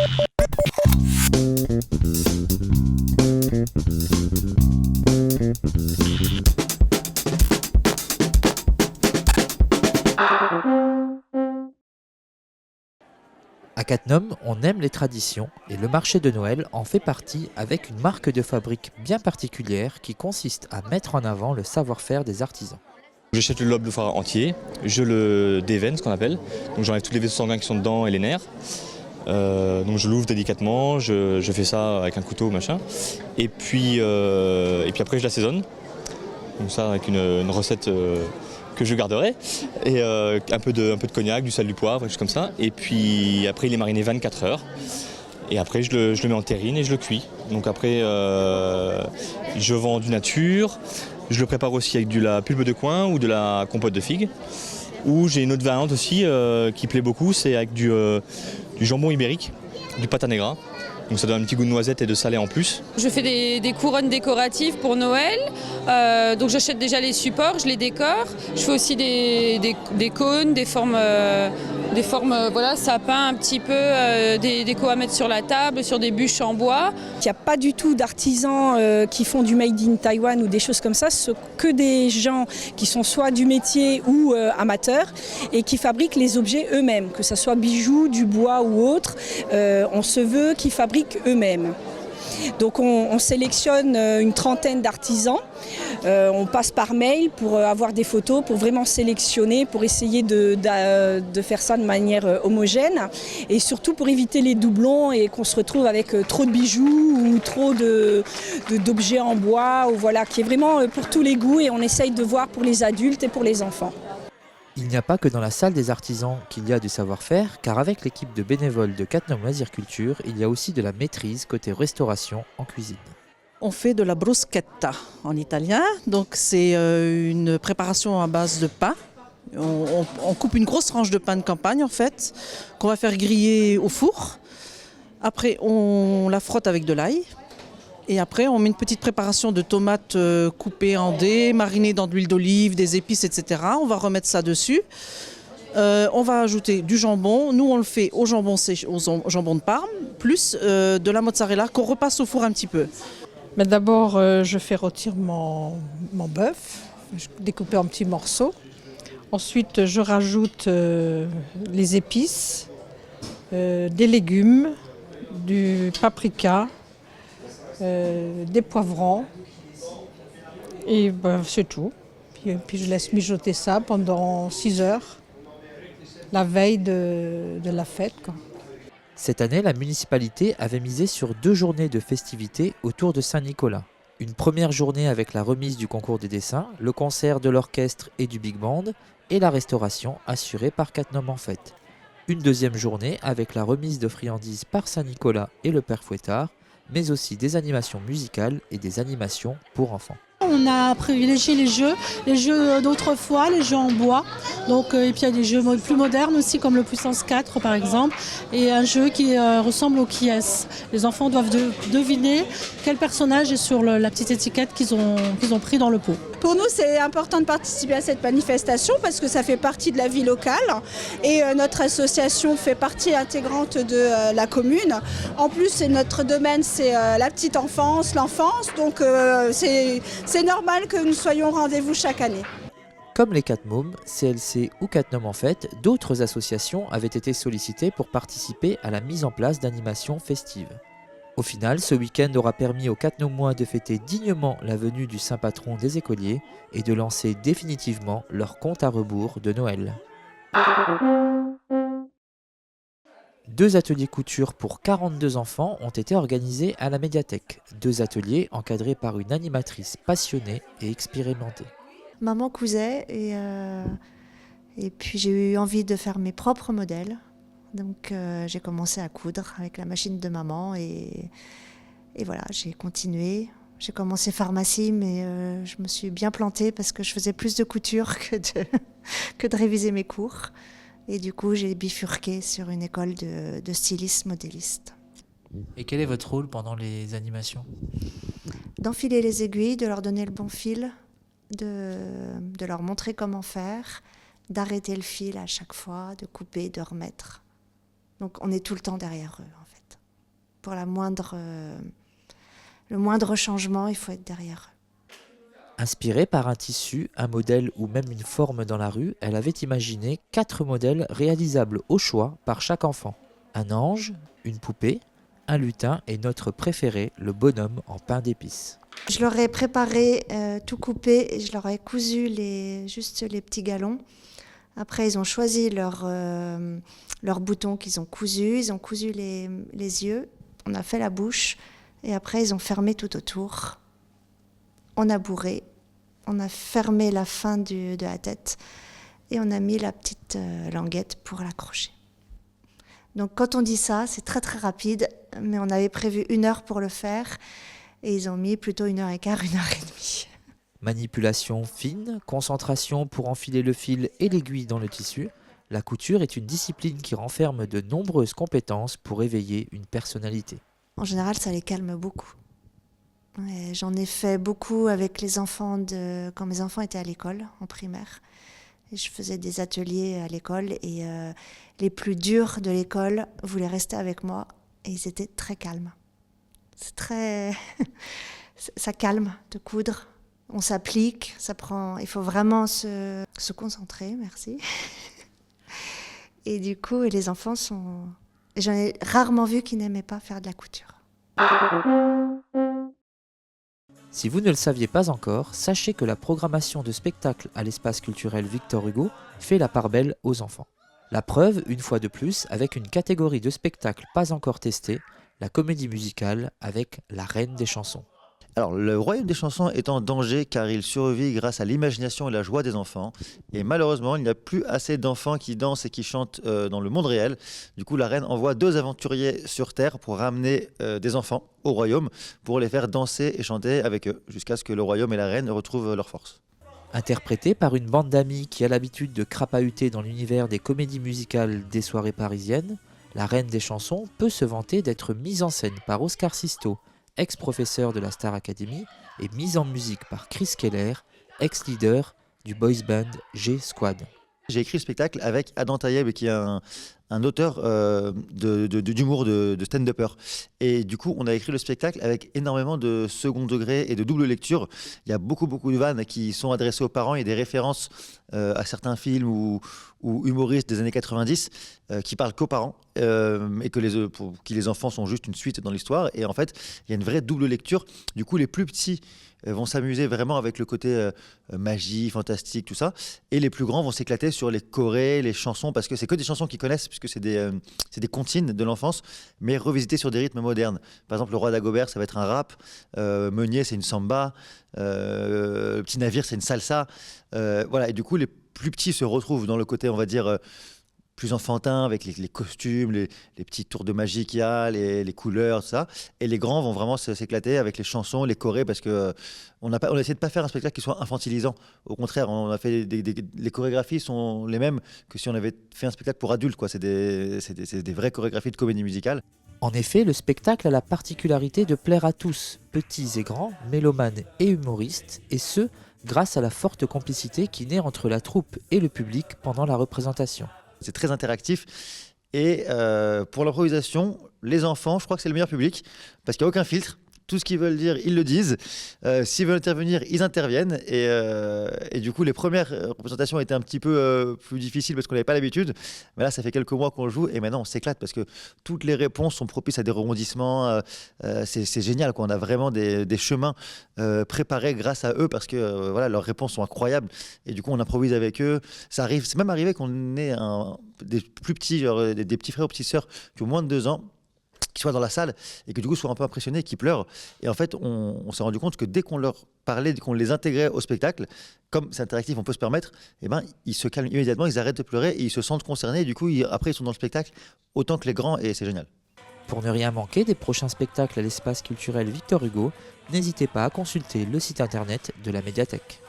À Cattenom, on aime les traditions et le marché de Noël en fait partie avec une marque de fabrique bien particulière qui consiste à mettre en avant le savoir-faire des artisans. J'achète le lobe de foire entier, je le déveine, ce qu'on appelle, donc j'enlève tous les vaisseaux sanguins qui sont dedans et les nerfs. Donc je l'ouvre délicatement, je fais ça avec un couteau machin, et puis après je l'assaisonne, donc ça avec une recette que je garderai, et un peu de cognac, du sel, du poivre, quelque chose comme ça, et puis après il est mariné 24 heures, et après je le mets en terrine et je le cuis. Donc après je vends du nature, je le prépare aussi avec de la pulpe de coing ou de la compote de figues, ou j'ai une autre variante aussi qui plaît beaucoup, c'est avec du jambon ibérique, du pata negra. Donc ça donne un petit goût de noisette et de salé en plus. Je fais des couronnes décoratives pour Noël. Donc j'achète déjà les supports, je les décore. Je fais aussi des cônes, des formes voilà, sapin un petit peu, des décos à mettre sur la table, sur des bûches en bois. Il n'y a pas du tout d'artisans qui font du made in Taiwan ou des choses comme ça. Ce sont que des gens qui sont soit du métier ou amateurs et qui fabriquent les objets eux-mêmes, que ce soit bijoux, du bois ou autre. On se veut qu'ils fabriquent eux-mêmes. Donc on sélectionne une trentaine d'artisans, on passe par mail pour avoir des photos, pour vraiment sélectionner, pour essayer de faire ça de manière homogène et surtout pour éviter les doublons et qu'on se retrouve avec trop de bijoux ou trop d'objets en bois, ou voilà, qui est vraiment pour tous les goûts et on essaye de voir pour les adultes et pour les enfants. Il n'y a pas que dans la salle des artisans qu'il y a du savoir-faire, car avec l'équipe de bénévoles de Cattenom Loisirs Culture, il y a aussi de la maîtrise côté restauration en cuisine. On fait de la bruschetta en italien, donc c'est une préparation à base de pain. On coupe une grosse tranche de pain de campagne en fait, qu'on va faire griller au four. Après on la frotte avec de l'ail. Et après, on met une petite préparation de tomates coupées en dés, marinées dans de l'huile d'olive, des épices, etc. On va remettre ça dessus. On va ajouter du jambon. Nous, on le fait au jambon de Parme, plus de la mozzarella qu'on repasse au four un petit peu. Mais d'abord, je fais rôtir mon bœuf, découpé en petits morceaux. Ensuite, je rajoute les épices, des légumes, du paprika, des poivrons et c'est tout. Puis je laisse mijoter ça pendant 6 heures, la veille de la fête, quoi. Cette année, la municipalité avait misé sur 2 journées de festivités autour de Saint-Nicolas. Une première journée avec la remise du concours des dessins, le concert de l'orchestre et du big band et la restauration assurée par Cattenom en Fête. Une deuxième journée avec la remise de friandises par Saint-Nicolas et le Père Fouettard, mais aussi des animations musicales et des animations pour enfants. On a privilégié les jeux d'autrefois, les jeux en bois. Donc, et puis il y a des jeux plus modernes aussi, comme le Puissance 4 par exemple, et un jeu qui ressemble au Qui est-ce. Les enfants doivent deviner quel personnage est sur la petite étiquette qu'ils ont pris dans le pot. Pour nous, c'est important de participer à cette manifestation parce que ça fait partie de la vie locale et notre association fait partie intégrante de la commune. En plus, notre domaine, c'est la petite enfance, l'enfance, donc c'est normal que nous soyons au rendez-vous chaque année. Comme les Catmômes, CLC ou Cattenom en Fête, d'autres associations avaient été sollicitées pour participer à la mise en place d'animations festives. Au final, ce week-end aura permis aux Cattenomois de fêter dignement la venue du saint patron des écoliers et de lancer définitivement leur compte à rebours de Noël. 2 ateliers couture pour 42 enfants ont été organisés à la médiathèque. 2 ateliers encadrés par une animatrice passionnée et expérimentée. Maman cousait et puis j'ai eu envie de faire mes propres modèles. Donc j'ai commencé à coudre avec la machine de maman et voilà, j'ai continué. J'ai commencé pharmacie mais je me suis bien plantée parce que je faisais plus de couture que de réviser mes cours. Et du coup, j'ai bifurqué sur une école de styliste modéliste. Et quel est votre rôle pendant les animations ? D'enfiler les aiguilles, de leur donner le bon fil, de leur montrer comment faire, d'arrêter le fil à chaque fois, de couper, de remettre. Donc on est tout le temps derrière eux en fait. pour le moindre changement, il faut être derrière eux. Inspirée par un tissu, un modèle ou même une forme dans la rue, elle avait imaginé 4 modèles réalisables au choix par chaque enfant. Un ange, une poupée, un lutin et notre préféré, le bonhomme en pain d'épices. Je leur ai préparé tout coupé et je leur ai cousu juste les petits galons. Après, ils ont choisi leurs boutons qu'ils ont cousus. Ils ont cousu les yeux. On a fait la bouche. Et après, ils ont fermé tout autour. On a bourré. On a fermé la fin de la tête. Et on a mis la petite languette pour l'accrocher. Donc, quand on dit ça, c'est très, très rapide. Mais on avait prévu 1 heure pour le faire. Et ils ont mis plutôt 1h15, 1h30. Manipulation fine, concentration pour enfiler le fil et l'aiguille dans le tissu, la couture est une discipline qui renferme de nombreuses compétences pour éveiller une personnalité. En général, ça les calme beaucoup. J'en ai fait beaucoup avec les enfants quand mes enfants étaient à l'école, en primaire. Et je faisais des ateliers à l'école et les plus durs de l'école voulaient rester avec moi et ils étaient très calmes. C'est très... ça calme de coudre. On s'applique, il faut vraiment se concentrer, merci. Et du coup, les enfants sont... J'en ai rarement vu qui n'aimaient pas faire de la couture. Si vous ne le saviez pas encore, sachez que la programmation de spectacles à l'espace culturel Victor Hugo fait la part belle aux enfants. La preuve, une fois de plus, avec une catégorie de spectacles pas encore testée, la comédie musicale avec La Reine des chansons. Alors, le royaume des chansons est en danger car il survit grâce à l'imagination et la joie des enfants. Et malheureusement, il n'y a plus assez d'enfants qui dansent et qui chantent dans le monde réel. Du coup, la reine envoie 2 aventuriers sur Terre pour ramener des enfants au royaume, pour les faire danser et chanter avec eux, jusqu'à ce que le royaume et la reine retrouvent leur force. Interprétée par une bande d'amis qui a l'habitude de crapahuter dans l'univers des comédies musicales des soirées parisiennes, La Reine des chansons peut se vanter d'être mise en scène par Oscar Sisto, ex-professeur de la Star Academy, et mise en musique par Chris Keller, ex-leader du boys band G-Squad. J'ai écrit le spectacle avec Adam Tayeb, qui est un auteur d'humour, de stand-upper. Et du coup, on a écrit le spectacle avec énormément de second degré et de double lecture. Il y a beaucoup de vannes qui sont adressées aux parents et des références à certains films ou humoristes des années 90 qui parlent qu'aux parents et pour qui les enfants sont juste une suite dans l'histoire. Et en fait, il y a une vraie double lecture. Du coup, les plus petits vont s'amuser vraiment avec le côté magie, fantastique, tout ça. Et les plus grands vont s'éclater sur les chorés, les chansons, parce que c'est que des chansons qu'ils connaissent, puisque c'est des comptines de l'enfance, mais revisitées sur des rythmes modernes. Par exemple, le Roi Dagobert, ça va être un rap. Meunier, c'est une samba. Le Petit Navire, c'est une salsa. Voilà. Et du coup, les plus petits se retrouvent dans le côté, on va dire, plus enfantin, avec les costumes, les petits tours de magie qu'il y a, les couleurs, tout ça. Et les grands vont vraiment s'éclater avec les chansons, les chorés, parce que on a essayé de pas faire un spectacle qui soit infantilisant. Au contraire, on a fait les chorégraphies sont les mêmes que si on avait fait un spectacle pour adultes, quoi. C'est des vraies chorégraphies de comédie musicale. En effet, le spectacle a la particularité de plaire à tous, petits et grands, mélomanes et humoristes, et ce, grâce à la forte complicité qui naît entre la troupe et le public pendant la représentation. C'est très interactif. Et pour l'improvisation, les enfants, je crois que c'est le meilleur public parce qu'il n'y a aucun filtre. Tout ce qu'ils veulent dire, ils le disent. S'ils veulent intervenir, ils interviennent. Et du coup, les premières représentations étaient un petit peu plus difficiles parce qu'on n'avait pas l'habitude. Mais là, ça fait quelques mois qu'on joue et maintenant, on s'éclate parce que toutes les réponses sont propices à des rebondissements. C'est génial, quoi. On a vraiment des chemins préparés grâce à eux parce que voilà, leurs réponses sont incroyables. Et du coup, on improvise avec eux. Ça arrive, c'est même arrivé qu'on ait des plus petits, genre des petits frères ou petites sœurs qui ont moins de 2 ans, qui soient dans la salle et que du coup soient un peu impressionnés, qui pleurent. Et en fait, on s'est rendu compte que dès qu'on leur parlait, dès qu'on les intégrait au spectacle, comme c'est interactif, on peut se permettre, eh ben, ils se calment immédiatement, ils arrêtent de pleurer et ils se sentent concernés. Et du coup, après, ils sont dans le spectacle autant que les grands et c'est génial. Pour ne rien manquer des prochains spectacles à l'espace culturel Victor Hugo, n'hésitez pas à consulter le site internet de la médiathèque.